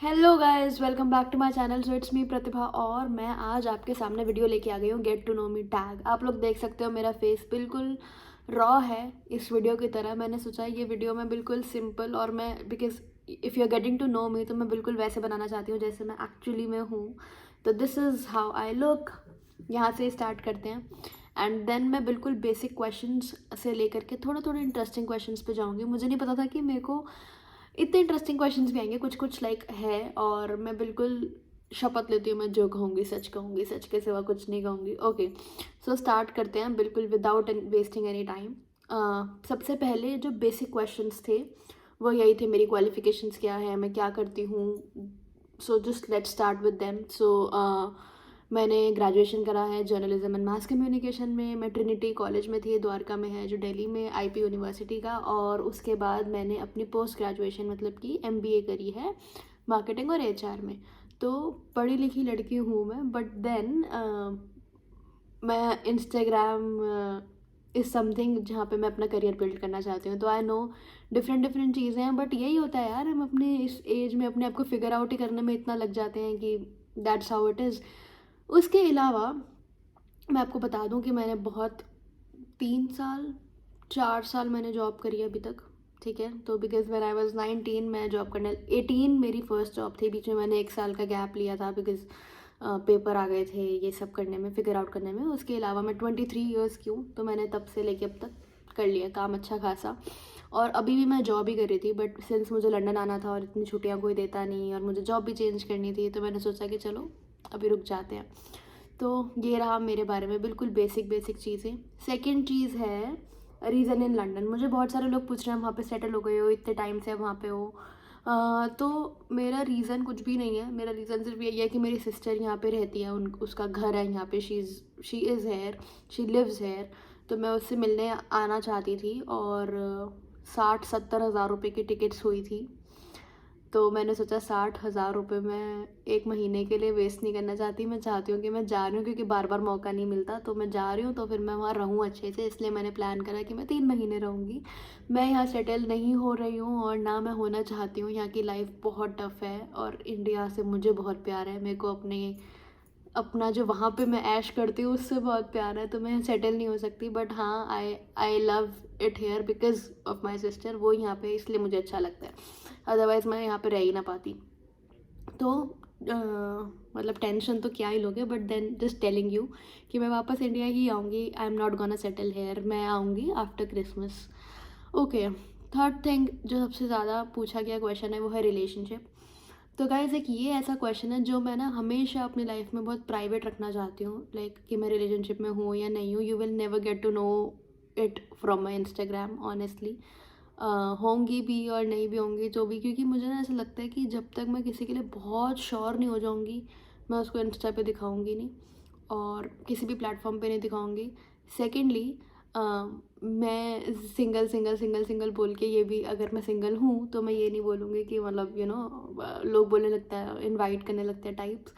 Hello guys, welcome back to my channel. So it's me Pratibha और मैं आज आपके सामने वीडियो लेके आ गई हूँ get to know me tag. आप लोग देख सकते हो मेरा फेस बिल्कुल रॉ है इस वीडियो की तरह। मैंने सोचा ये वीडियो मैं बिल्कुल सिंपल और मैं because if you are getting to know me तो मैं बिल्कुल वैसे बनाना चाहती हूँ जैसे मैं एक्चुअली में हूँ। तो this is how I look. यहाँ से स्टार्ट करते हैं एंड देन मैं बिल्कुल बेसिक क्वेश्चंस से लेकर के थोड़ा थोड़ा इंटरेस्टिंग क्वेश्चंस पे जाऊँगी। मुझे नहीं पता था कि मेरे को इतने इंटरेस्टिंग क्वेश्चंस भी आएंगे, कुछ कुछ लाइक है और मैं बिल्कुल शपथ लेती हूँ मैं जो कहूँगी, सच के सिवा कुछ नहीं कहूँगी। ओके, सो स्टार्ट करते हैं बिल्कुल विदाउट वेस्टिंग एनी टाइम। सबसे पहले जो बेसिक क्वेश्चंस थे वो यही थे, मेरी क्वालिफिकेशंस क्या है, मैं क्या करती हूँ। So just let start with them. So मैंने ग्रेजुएशन करा है जर्नलिज्म एंड मास कम्युनिकेशन में। मैं ट्रिनिटी कॉलेज में थी, द्वारका में है जो दिल्ली में, आईपी यूनिवर्सिटी का। और उसके बाद मैंने अपनी पोस्ट ग्रेजुएशन मतलब कि एमबीए करी है मार्केटिंग और एचआर में। तो पढ़ी लिखी लड़की हूँ मैं, बट देन मैं इंस्टाग्राम इज़ समथिंग जहाँ पे मैं अपना करियर बिल्ड करना चाहती हूँ। तो आई नो डिफरेंट डिफरेंट चीज़ें हैं, बट यही होता है यार, हम अपने इस एज में अपने आप को फिगर आउट ही करने में इतना लग जाते हैं कि दैट्स हाउ इट इज़। उसके अलावा मैं आपको बता दूं कि मैंने बहुत 3 साल 4 साल मैंने जॉब करी है अभी तक। ठीक है, तो बिकॉज व्हेन आई वाज 19 मैं जॉब करने 18 मेरी फर्स्ट जॉब थी। बीच में मैंने 1 साल का गैप लिया था बिकॉज पेपर आ गए थे ये सब करने में, फिगर आउट करने में। उसके अलावा मैं 23 ईयर्स की हूँ, तो मैंने तब से लेके अब तक कर लिया काम अच्छा खासा। और अभी भी मैं जॉब ही कर रही थी, बट सिंस मुझे लंदन आना था और इतनी छुट्टियाँ कोई देता नहीं और मुझे जॉब भी चेंज करनी थी, तो मैंने सोचा कि चलो अभी रुक जाते हैं। तो ये रहा मेरे बारे में बिल्कुल बेसिक बेसिक चीज़ें। सेकंड चीज़ है रीज़न इन लंदन। मुझे बहुत सारे लोग पूछ रहे हैं वहाँ पे सेटल हो गए हो, इतने टाइम से आप वहाँ पे हो। तो मेरा रीज़न कुछ भी नहीं है। मेरा रीज़न सिर्फ यही है कि मेरी सिस्टर यहाँ पे रहती है, उन उसका घर है यहाँ पे। She is here, she lives here. तो मैं उससे मिलने आना चाहती थी और 60-70 हज़ार रुपये की टिकट्स हुई थी। तो मैंने सोचा 60 हज़ार रुपये मैं 1 महीने के लिए वेस्ट नहीं करना चाहती। मैं चाहती हूँ कि मैं जा रही हूँ क्योंकि बार बार मौका नहीं मिलता, तो मैं जा रही हूँ तो फिर मैं वहाँ रहूँ अच्छे से। इसलिए मैंने प्लान करा कि मैं 3 महीने रहूँगी। मैं यहाँ सेटल नहीं हो रही हूँ और ना मैं होना चाहती हूँ। यहाँ की लाइफ बहुत टफ़ है और इंडिया से मुझे बहुत प्यार है। मेरे को अपना जो वहाँ पे मैं ऐश करती हूँ उससे बहुत प्यार है, तो मैं सेटल नहीं हो सकती। बट हाँ, I love it here because of my sister. वो यहाँ पे इसलिए मुझे अच्छा लगता है, अदरवाइज़ मैं यहाँ पे रह ही ना पाती। तो मतलब टेंशन तो क्या ही लोगे, but then just telling you कि मैं वापस इंडिया ही आऊँगी। I am not gonna settle here, मैं आऊँगी after Christmas. Okay, third thing जो सबसे ज़्यादा पूछा गया क्वेश्चन है वो है रिलेशनशिप। तो गाइज एक ये ऐसा क्वेश्चन है जो मैं ना हमेशा अपनी लाइफ में बहुत प्राइवेट रखना चाहती हूँ, लाइक कि मैं रिलेशनशिप में हूँ या नहीं हूँ। You will never get to know it from my Instagram honestly. होंगी भी और नहीं भी होंगी जो भी, क्योंकि मुझे ना ऐसा लगता है कि जब तक मैं किसी के लिए बहुत श्योर नहीं हो जाऊँगी मैं उसको इंस्टा पे दिखाऊँगी नहीं और किसी भी प्लेटफॉर्म पे नहीं दिखाऊँगी। सेकेंडली मैं सिंगल सिंगल सिंगल सिंगल बोल के ये भी, अगर मैं सिंगल हूँ तो मैं ये नहीं बोलूँगी कि मतलब लोग बोलने लगता है, इनवाइट करने लगते हैं टाइप्स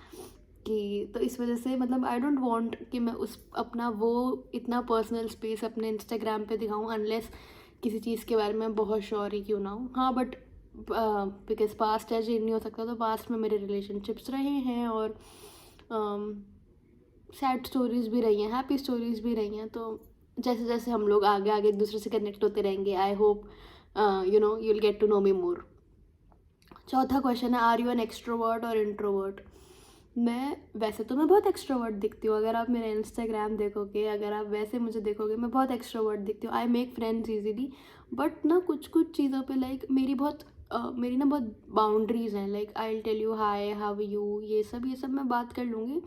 कि। तो इस वजह से मतलब आई डोंट वांट कि मैं उस अपना वो इतना पर्सनल स्पेस अपने इंस्टाग्राम पे दिखाऊँ अनलेस किसी चीज़ के बारे में बहुत श्योर ही क्यों ना हो। हाँ, बट बिकॉज पास्ट है चेंज नहीं हो सकता, तो पास्ट में मेरे रिलेशनशिप्स रहे हैं और सैड स्टोरीज भी रही हैं, हैप्पी स्टोरीज भी रही हैं। तो जैसे जैसे हम लोग आगे आगे एक दूसरे से कनेक्ट होते रहेंगे, I hope you will get to know me more. चौथा क्वेश्चन है, आर यू एन एक्सट्रोवर्ट और इंट्रोवर्ट। वैसे तो मैं बहुत एक्सट्रोवर्ट दिखती हूँ। अगर आप मेरा इंस्टाग्राम देखोगे, अगर आप वैसे मुझे देखोगे, मैं बहुत एक्सट्रोवर्ट दिखती हूँ। I make friends easily, but ना कुछ कुछ चीज़ों पे लाइक मेरी ना बहुत बाउंड्रीज हैं। Like I will tell you hi how you, ये सब मैं बात कर लूँगी,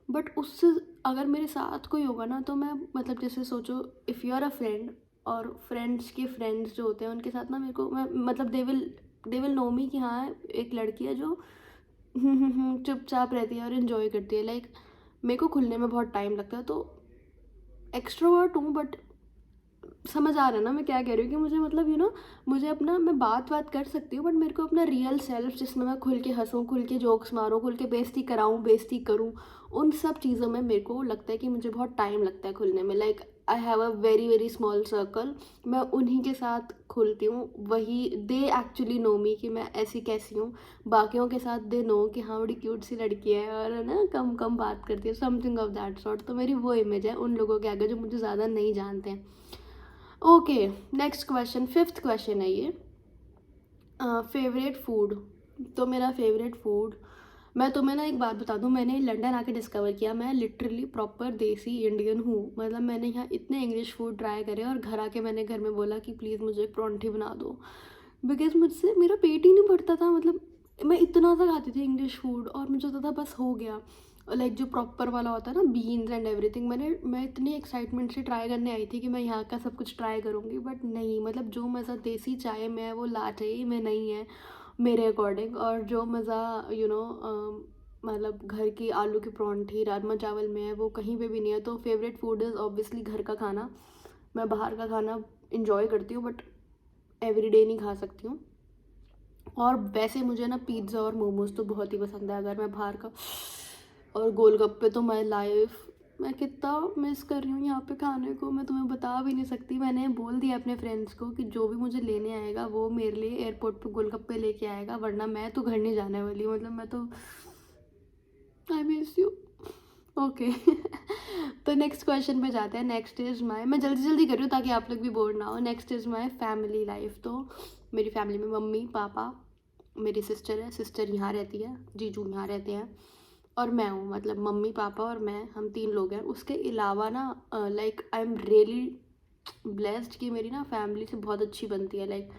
बट उससे अगर मेरे साथ कोई होगा ना तो मैं मतलब जैसे सोचो, if you are a friend और फ्रेंड्स के फ्रेंड्स जो होते हैं उनके साथ ना मेरे को मैं मतलब दे विल नो मी कि हाँ एक लड़की है जो चुपचाप रहती है और इन्जॉय करती है। लाइक मेरे को खुलने में बहुत टाइम लगता है। तो एक्सट्रोवर्ट हूँ, बट समझ आ रहा है ना मैं क्या कह रही हूँ कि मुझे मतलब मुझे अपना, मैं बात कर सकती हूँ, बट मेरे को अपना रियल सेल्फ जिसमें मैं खुल के हंसूँ, खुल के जोक्स मारूँ, खुल के बेइज्जती कराऊँ, बेइज्जती करूँ, उन सब चीज़ों में मेरे को लगता है कि मुझे बहुत टाइम लगता है खुलने में। Like I have a very very small circle, मैं उन्हीं के साथ खुलती हूँ, वही दे एक्चुअली नो मी कि मैं ऐसी कैसी हूँ। बाकियों के साथ दे नो कि हाँ बड़ी क्यूट सी लड़की है और है ना कम कम बात करती है, समथिंग ऑफ दैट सॉर्ट। तो मेरी वो इमेज है उन लोगों के आगे जो मुझे ज़्यादा नहीं जानते हैं। Okay, next question, fifth question है ये, फेवरेट फूड। तो मेरा फेवरेट फूड, मैं तुम्हें ना एक बात बता दूं, मैंने लंदन आके डिस्कवर किया मैं लिटरली प्रॉपर देसी इंडियन हूँ। मतलब मैंने यहाँ इतने इंग्लिश फूड ट्राई करे और घर आके मैंने घर में बोला कि प्लीज़ मुझे एक परांठी बना दो, बिकॉज मुझसे मेरा पेट ही नहीं भरता था। मतलब मैं इतना सा खाती थी इंग्लिश फूड और मुझे होता था बस हो गया। लाइक जो प्रॉपर वाला होता है ना, बीन्स एंड एवरीथिंग, मैं इतनी एक्साइटमेंट से ट्राई करने आई थी कि मैं यहाँ का सब कुछ ट्राई करूँगी, बट नहीं, मतलब जो मज़ा देसी चाय में है वो लाचाई में नहीं है मेरे अकॉर्डिंग। और जो मज़ा मतलब घर की आलू की परांठी राजमा चावल में है वो कहीं पे भी नहीं है। तो फेवरेट फूड इज़ ऑब्वियसली घर का खाना। मैं बाहर का खाना इंजॉय करती हूँ बट एवरी डे नहीं खा सकती हूँ। और वैसे मुझे ना पिज़्ज़ा और मोमोज तो बहुत ही पसंद है अगर मैं बाहर का, और गोलगप्पे तो माई लाइफ, मैं कितना मिस कर रही हूँ यहाँ पे खाने को, मैं तुम्हें बता भी नहीं सकती। मैंने बोल दिया अपने फ्रेंड्स को कि जो भी मुझे लेने आएगा वो मेरे लिए एयरपोर्ट पे गोलगप्पे लेके आएगा, वरना मैं तो घर नहीं जाने वाली। मतलब मैं तो, आई मिस यू। ओके तो नेक्स्ट क्वेश्चन पे जाते हैं। नेक्स्ट इज़ माई, मैं जल्दी जल्दी कर रही हूँ ताकि आप लोग भी बोर ना हो। Next is my family life. तो मेरी फैमिली में मम्मी पापा, मेरी सिस्टर है, सिस्टर यहाँ रहती है, जीजू यहाँ रहते हैं, और मैं हूँ। मतलब मम्मी पापा और मैं, हम तीन लोग हैं। उसके अलावा ना like I am really blessed कि मेरी ना फैमिली से बहुत अच्छी बनती है। लाइक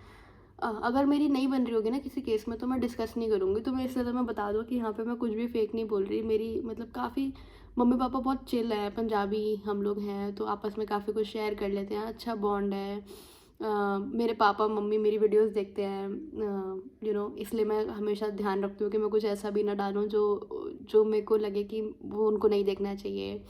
अगर मेरी नहीं बन रही होगी ना किसी केस में तो मैं डिस्कस नहीं करूँगी। तो मैं इसलिए तो मैं बता दूँ कि यहाँ पे मैं कुछ भी फेक नहीं बोल रही। मेरी मतलब काफ़ी मम्मी पापा बहुत चिल है, पंजाबी हम लोग हैं तो आपस में काफ़ी कुछ शेयर कर लेते हैं, अच्छा बॉन्ड है। मेरे पापा मम्मी मेरी वीडियोस देखते हैं इसलिए मैं हमेशा ध्यान रखती हूँ कि मैं कुछ ऐसा भी ना डालूँ जो जो मेरे को लगे कि वो उनको नहीं देखना चाहिए।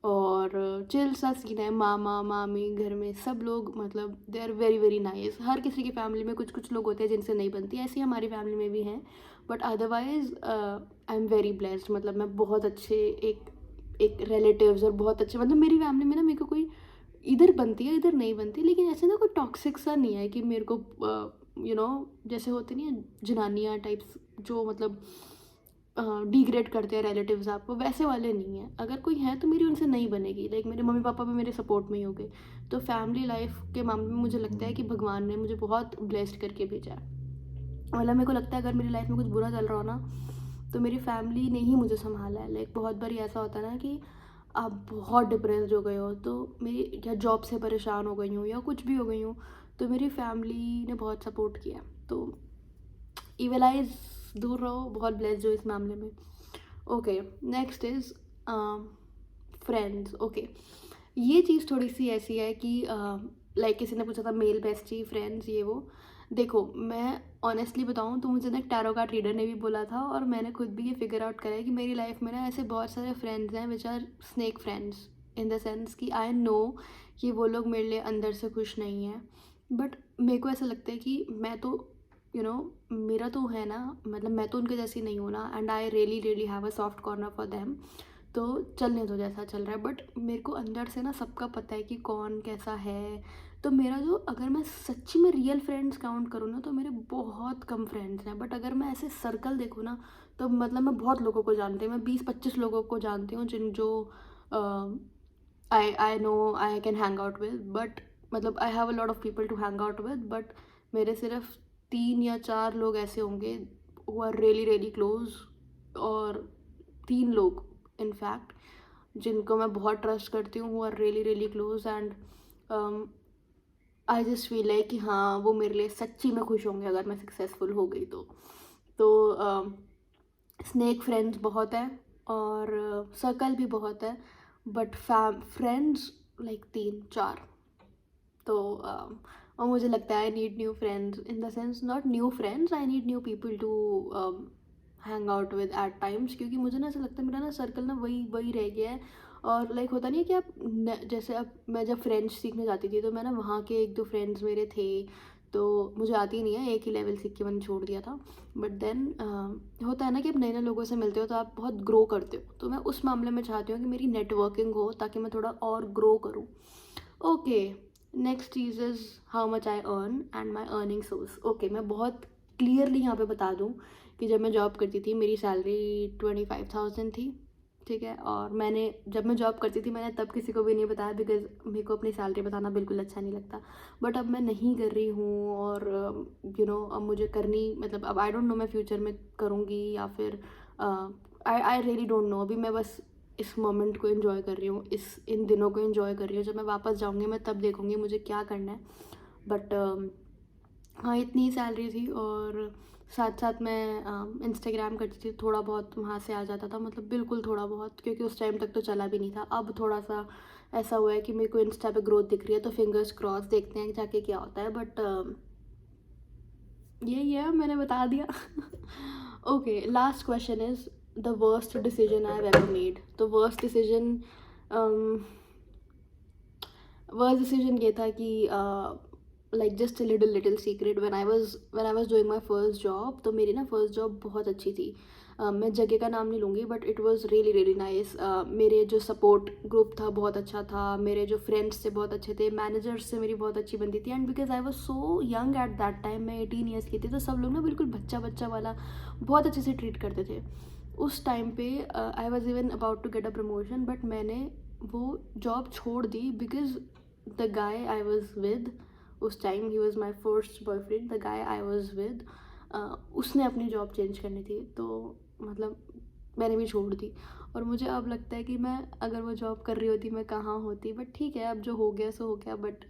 और चिल सा सीन है, मामा मामी घर में सब लोग मतलब they are very very nice. हर किसी की फैमिली में कुछ कुछ लोग होते हैं जिनसे नहीं बनती, ऐसी हमारी फैमिली में भी हैं, but otherwise I am very blessed. मतलब मैं बहुत अच्छे एक रिलेटिव्स और बहुत अच्छे, मतलब मेरी फैमिली में ना मेरे को कोई इधर बनती है इधर नहीं बनती, लेकिन ऐसे ना कोई टॉक्सिक सा नहीं है कि मेरे को जैसे होते नहीं है जनानियाँ टाइप्स जो मतलब डिग्रेड करते हैं रिलेटिव्स आपको, वैसे वाले नहीं हैं। अगर कोई है तो मेरी उनसे नहीं बनेगी। लाइक मेरे मम्मी पापा भी मेरे सपोर्ट में ही हो गए। तो फैमिली लाइफ के मामले में मुझे लगता है कि भगवान ने मुझे बहुत ब्लेस्ड करके भेजा है। मतलब मेरे को लगता है अगर मेरी लाइफ में कुछ बुरा चल रहा हो ना तो मेरी फैमिली ने ही मुझे संभाला है। लाइक बहुत बार ऐसा होता है ना कि आप बहुत डिप्रेस्ड हो गए हो, तो मेरी या जॉब से परेशान हो गई हूँ या कुछ भी हो गई हूँ, तो मेरी फैमिली ने बहुत सपोर्ट किया। तो इविल आइज दूर रहो, बहुत ब्लेस्ड हो इस मामले में। Okay, next is friends. Okay, ये चीज़ थोड़ी सी ऐसी है कि लाइक किसी ने पूछा था मेल बेस्टी फ्रेंड्स ये वो। देखो मैं ऑनेस्टली बताऊँ तो मुझे ना एक टैरो कार्ड रीडर ने भी बोला था और मैंने खुद भी ये फिगर आउट करा है कि मेरी लाइफ में ना ऐसे बहुत सारे फ्रेंड्स हैं which are snake friends, in the sense कि आई नो कि वो लोग मेरे लिए अंदर से खुश नहीं हैं, बट मेरे को ऐसा लगता है कि मैं तो मेरा तो है ना, मतलब मैं तो उनके जैसी नहीं हूँ ना, and I really really have a soft corner for them. तो चलने दो जैसा चल रहा है, बट मेरे को अंदर से ना सबका पता है कि कौन कैसा है। तो मेरा जो, अगर मैं सच्ची में रियल फ्रेंड्स काउंट करूँ ना तो मेरे बहुत कम फ्रेंड्स हैं, बट अगर मैं ऐसे सर्कल देखूँ ना तो मतलब मैं बहुत लोगों को जानती हूँ। मैं 20-25 लोगों को जानती हूँ जिन जो I know I can hang out with, but मतलब I have a lot of people to hang out with, but मेरे सिर्फ 3 या 4 लोग ऐसे होंगे who are really really close, और 3 लोग इनफैक्ट जिनको मैं बहुत ट्रस्ट करती हूँ, who are really really close, and I just feel like कि हाँ वो मेरे लिए सच्ची में खुश होंगे अगर मैं सक्सेसफुल हो गई तो स्नेक फ्रेंड्स बहुत है और सर्कल भी बहुत है, बट फ्रेंड्स लाइक 3-4। तो और मुझे लगता है I need new friends, in the sense not new friends, I need new people to hang out with at times, क्योंकि मुझे ना ऐसा लगता है मेरा ना सर्कल ना वही वही रह गया है। और लाइक होता नहीं है कि आप जैसे अब मैं जब फ्रेंच सीखने जाती थी तो मैं ना वहाँ के 1-2 फ्रेंड्स मेरे थे, तो मुझे आती नहीं है, एक ही लेवल सीख के मैंने छोड़ दिया था। बट देन होता है ना कि आप नए नए लोगों से मिलते हो तो आप बहुत ग्रो करते हो, तो मैं उस मामले में चाहती हूँ कि मेरी नेटवर्किंग हो ताकि मैं थोड़ा और ग्रो करूँ। Okay, next cheese is how much I earn and my earning source. Okay, मैं बहुत क्लियरली यहाँ पे बता दूँ कि जब मैं जॉब करती थी मेरी सैलरी 25,000 थी, ठीक है। और मैंने जब मैं जॉब करती थी मैंने तब किसी को भी नहीं बताया, बिकॉज मेरे को अपनी सैलरी बताना बिल्कुल अच्छा नहीं लगता। बट अब मैं नहीं कर रही हूँ और अब मुझे करनी, मतलब अब आई डोंट नो मैं फ्यूचर में करूँगी या फिर आई रियली डोंट नो। अभी मैं बस इस मोमेंट को एंजॉय कर रही हूँ, इन दिनों को एंजॉय कर रही हूँ। जब मैं वापस जाऊँगी मैं तब देखूँगी मुझे क्या करना है। बट हाँ, इतनी ही सैलरी थी और साथ साथ मैं इंस्टाग्राम करती थी, थोड़ा बहुत वहाँ से आ जाता था, मतलब बिल्कुल थोड़ा बहुत, क्योंकि उस टाइम तक तो चला भी नहीं था। अब थोड़ा सा ऐसा हुआ है कि मेरे को इंस्टा पे ग्रोथ दिख रही है, तो फिंगर्स क्रॉस, देखते हैं जाके क्या होता है। बट यही है, मैंने बता दिया। Okay, last question is the worst decision I have ever made. तो वर्स्ट डिसीजन ये था कि like just little secret, when I was doing my first job, तो मेरी ना फर्स्ट जॉब बहुत अच्छी थी। मैं जगह का नाम नहीं लूँगी, but it was really really nice. मेरे जो सपोर्ट ग्रुप था बहुत अच्छा था, मेरे जो फ्रेंड्स थे बहुत अच्छे थे, मैनेजर्स से मेरी बहुत अच्छी बनती थी। And because I was so young at that time, मैं 18 ईयर्स की थी, तो सब लोग ना बिल्कुल बच्चा बच्चा वाला बहुत अच्छे से ट्रीट करते थे। उस टाइम पे I was even about to get a promotion, but मैंने वो जॉब छोड़ दी because the guy I was with उस time, he was my first boyfriend, the guy I was with, उसने अपनी जॉब चेंज करनी थी, तो मतलब मैंने भी छोड़ दी। और मुझे अब लगता है कि मैं अगर वो जॉब कर रही होती मैं कहाँ होती, बट ठीक है, अब जो हो गया सो हो गया। बट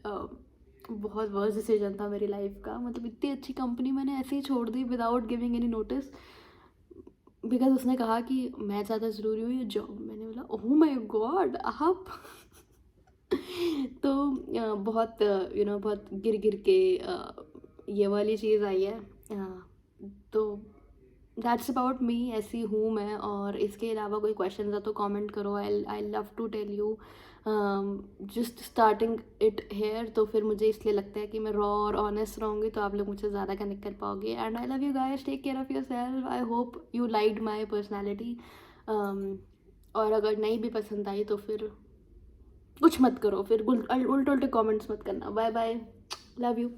बहुत वर्स्ट डिसीजन था मेरी लाइफ का, मतलब इतनी अच्छी कंपनी मैंने ऐसे ही छोड़ दी without giving any notice, because उसने कहा कि मैं ज़्यादा ज़रूरी हूँ ये जॉब। मैंने बोला ओह माय गॉड, आप। तो बहुत बहुत गिर गिर के ये वाली चीज़ आई है। तो दैट्स अबाउट मी, ऐसी हूँ मैं। और इसके अलावा कोई क्वेश्चन है तो कमेंट करो, I love to tell you. Just starting it here, तो फिर मुझे इसलिए लगता है कि मैं रॉ और ऑनेस्ट रहूँगी तो आप लोग मुझसे ज़्यादा कनेक्ट कर पाओगे। And I love you guys, take care of yourself, I hope you liked my personality. और अगर नहीं भी पसंद आई तो फिर कुछ मत करो, फिर उल्टे उल्टे कमेंट्स मत करना। Bye bye, love you.